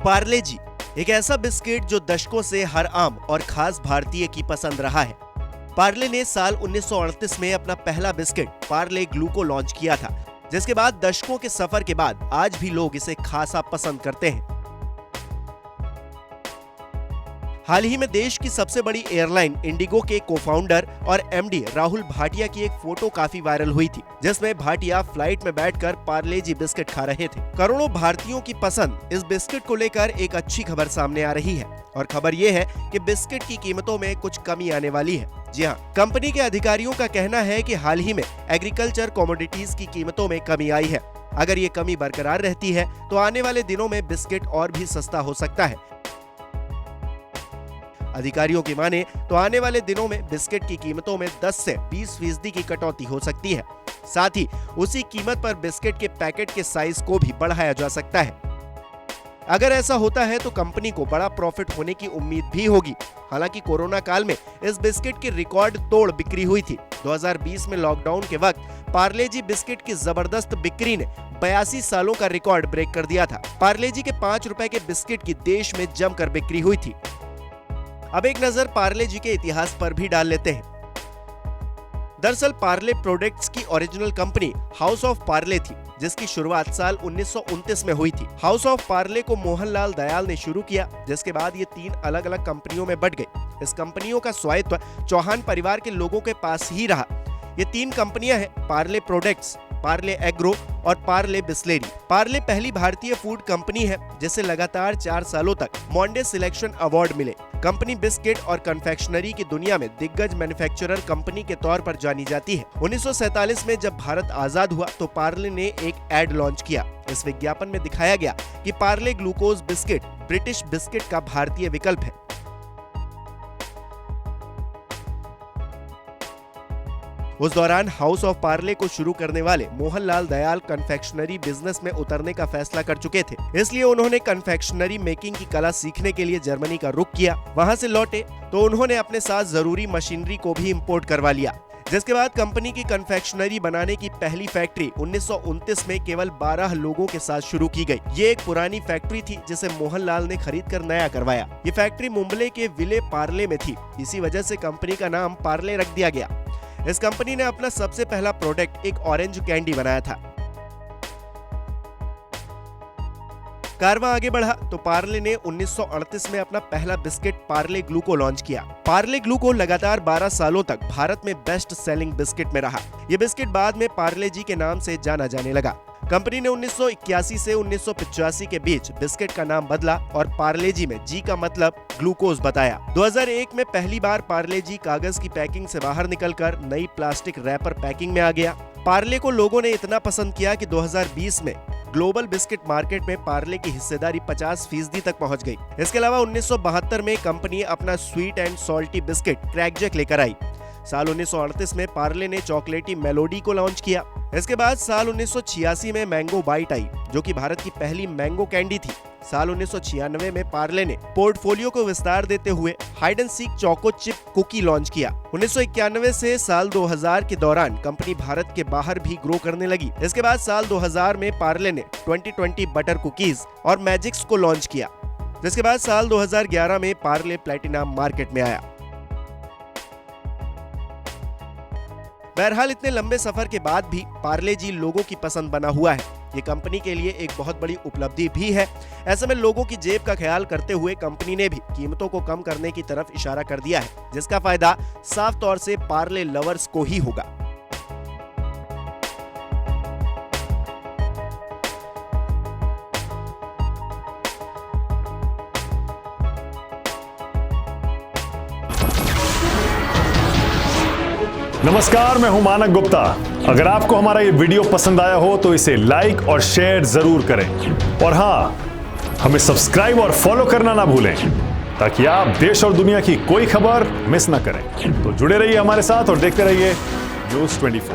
पार्ले जी एक ऐसा बिस्किट जो दशकों से हर आम और खास भारतीय की पसंद रहा है। पार्ले ने साल 1938 में अपना पहला बिस्किट पार्ले ग्लूको लॉन्च किया था, जिसके बाद दशकों के सफर के बाद आज भी लोग इसे खासा पसंद करते हैं। हाल ही में देश की सबसे बड़ी एयरलाइन इंडिगो के को-फाउंडर और एमडी राहुल भाटिया की एक फोटो काफी वायरल हुई थी, जिसमें भाटिया फ्लाइट में बैठकर पार्ले जी बिस्किट खा रहे थे। करोड़ों भारतीयों की पसंद इस बिस्किट को लेकर एक अच्छी खबर सामने आ रही है और खबर ये है कि बिस्किट की कीमतों में कुछ कमी आने वाली है। जी हाँ, कंपनी के अधिकारियों का कहना है कि हाल ही में एग्रीकल्चर कमोडिटीज की कीमतों में कमी आई है। अगर ये कमी बरकरार रहती है तो आने वाले दिनों में बिस्किट और भी सस्ता हो सकता है। अधिकारियों की माने तो आने वाले दिनों में बिस्किट की कीमतों में 10 से 20% की कटौती हो सकती है। साथ ही उसी कीमत पर बिस्किट के पैकेट के साइज को भी बढ़ाया जा सकता है। अगर ऐसा होता है तो कंपनी को बड़ा प्रॉफिट होने की उम्मीद भी होगी। हालांकि कोरोना काल में इस बिस्किट की रिकॉर्ड तोड़ बिक्री हुई थी। 2020 में लॉकडाउन के वक्त पार्ले जी बिस्किट की जबरदस्त बिक्री ने 82 सालों का रिकॉर्ड ब्रेक कर दिया था। पार्ले जी के 5 रुपए के बिस्किट की देश में जमकर बिक्री हुई थी। अब एक नजर पार्ले जी के इतिहास पर भी डाल लेते हैं। दरअसल पार्ले प्रोडक्ट्स की original company house of Parle थी, जिसकी शुरुआत साल 1929 में हुई थी। हाउस ऑफ पार्ले को मोहनलाल दयाल ने शुरू किया, जिसके बाद ये 3 अलग अलग कंपनियों में बंट गई। इस कंपनियों का स्वामित्व चौहान परिवार के लोगों के पास ही रहा। ये 3 कंपनियां हैं पार्ले प्रोडक्ट्स, पार्ले एग्रो और पार्ले बिस्लेरी। पार्ले पहली भारतीय फूड कंपनी है जिसे लगातार 4 सालों तक मॉन्डे सिलेक्शन अवार्ड मिले। कंपनी बिस्किट और कन्फेक्शनरी की दुनिया में दिग्गज मैन्युफैक्चरर कंपनी के तौर पर जानी जाती है। 1947 में जब भारत आजाद हुआ तो पार्ले ने एक एड लॉन्च किया। इस विज्ञापन में दिखाया गया कि Parle glucose biscuit British biscuit का भारतीय विकल्प है। उस दौरान हाउस ऑफ पार्ले को शुरू करने वाले मोहनलाल दयाल कन्फेक्शनरी बिजनेस में उतरने का फैसला कर चुके थे, इसलिए उन्होंने कन्फेक्शनरी मेकिंग की कला सीखने के लिए जर्मनी का रुख किया। वहां से लौटे तो उन्होंने अपने साथ जरूरी मशीनरी को भी इंपोर्ट करवा लिया, जिसके बाद कंपनी की कन्फेक्शनरी बनाने की पहली फैक्ट्री 1929 में केवल 12 लोगों के साथ शुरू की गई। ये एक पुरानी फैक्ट्री थी जिसे मोहनलाल ने खरीद कर नया करवाया। ये फैक्ट्री मुंबई के विले पार्ले में थी, इसी वजह से कंपनी का नाम पार्ले रख दिया गया। इस कंपनी ने अपना सबसे पहला प्रोडक्ट एक ऑरेंज कैंडी बनाया था। कारवां आगे बढ़ा तो पार्ले ने 1938 में अपना पहला बिस्किट पार्ले ग्लूको लॉन्च किया। पार्ले ग्लूको लगातार 12 सालों तक भारत में बेस्ट सेलिंग बिस्किट में रहा। यह बिस्किट बाद में पार्ले जी के नाम से जाना जाने लगा। कंपनी ने 1981 से 1985 के बीच बिस्किट का नाम बदला और पार्ले जी में जी का मतलब ग्लूकोज बताया। 2001 में पहली बार पार्ले जी कागज की पैकिंग से बाहर निकलकर नई प्लास्टिक रैपर पैकिंग में आ गया। पार्ले को लोगों ने इतना पसंद किया कि 2020 में ग्लोबल बिस्किट मार्केट में पार्ले की हिस्सेदारी 50% तक पहुंच गई। इसके अलावा 1972 में कंपनी अपना स्वीट एंड सॉल्टी बिस्किट क्रैकजैक लेकर आई। साल 1938 में पार्ले ने चॉकलेटी मेलोडी को लॉन्च किया। इसके बाद साल 1986 में मैंगो बाइट आई, जो कि भारत की पहली मैंगो कैंडी थी। साल 1996 में पार्ले ने पोर्टफोलियो को विस्तार देते हुए hide and seek choco chip cookie launch किया। 1991 से साल 2000 के दौरान कंपनी भारत के बाहर भी ग्रो करने लगी। इसके बाद साल 2000 में पार्ले ने 2020 बटर कुकीज और मैजिक्स को लॉन्च किया, जिसके बाद साल 2011 में पार्ले प्लैटिनम मार्केट में आया। बहरहाल इतने लंबे सफर के बाद भी पार्ले जी लोगों की पसंद बना हुआ है। ये कंपनी के लिए एक बहुत बड़ी उपलब्धि भी है। ऐसे में लोगों की जेब का ख्याल करते हुए कंपनी ने भी कीमतों को कम करने की तरफ इशारा कर दिया है, जिसका फायदा साफ तौर से पार्ले लवर्स को ही होगा। नमस्कार, मैं हूं मानक गुप्ता। अगर आपको हमारा ये वीडियो पसंद आया हो तो इसे लाइक और शेयर जरूर करें और हां, हमें सब्सक्राइब और फॉलो करना ना भूलें ताकि आप देश और दुनिया की कोई खबर मिस ना करें। तो जुड़े रहिए हमारे साथ और देखते रहिए न्यूज़ 24।